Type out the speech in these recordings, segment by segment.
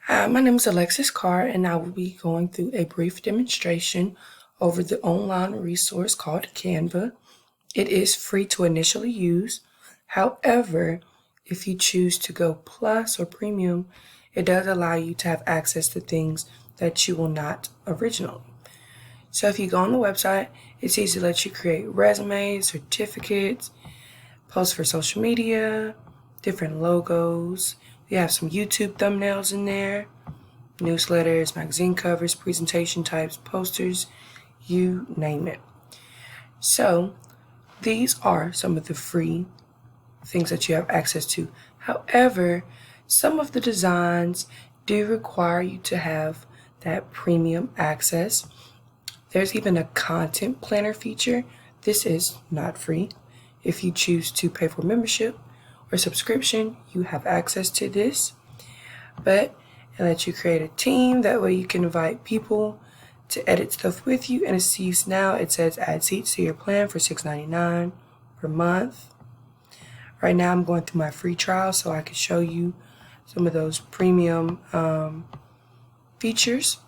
Hi, my name is Alexis Carr, and I will be going through a brief demonstration over the online resource called Canva. It is free to initially use. However, if you choose to go plus or premium, it does allow you to have access to things that you will not originally. So if you go on the website, it's easy to let you create resumes, certificates, posts for social media, different logos. We have some YouTube thumbnails in there, newsletters, magazine covers, presentation types, posters, you name it. So these are some of the free things that you have access to. However, some of the designs do require you to have that premium access. There's even a content planner feature. This is not free. If you choose to pay for membership or subscription, you have access to this. But it lets you create a team. That way you can invite people to edit stuff with you. And it sees now, it says add seats to your plan for $6.99 per month. Right now I'm going through my free trial so I can show you some of those premium features.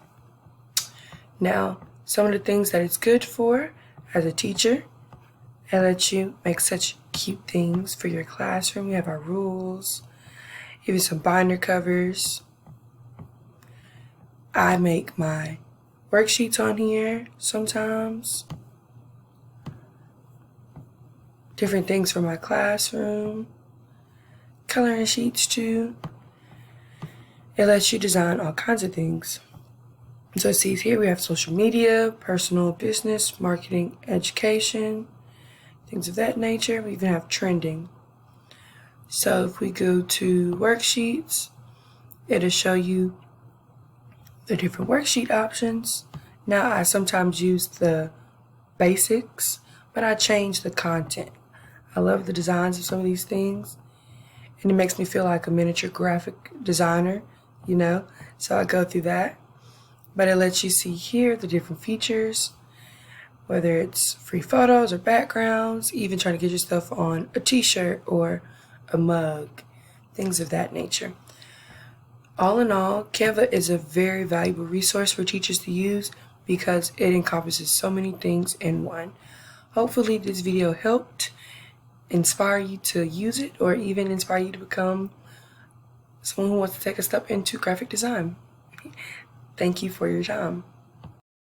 Now, some of the things that it's good for as a teacher, it lets you make such cute things for your classroom. We have our rules, even some binder covers. I make my worksheets on here sometimes. Different things for my classroom. Coloring sheets too. It lets you design all kinds of things. So it sees here we have social media, personal, business, marketing, education, things of that nature. We even have trending. So if we go to worksheets, it'll show you the different worksheet options. Now I sometimes use the basics, but I change the content. I love the designs of some of these things, and it makes me feel like a miniature graphic designer, so I go through that. But it lets you see here the different features, whether it's free photos or backgrounds, even trying to get your stuff on a t-shirt or a mug, things of that nature. All in all, Canva is a very valuable resource for teachers to use because it encompasses so many things in one. Hopefully this video helped inspire you to use it or even inspire you to become someone who wants to take a step into graphic design. Thank you for your time.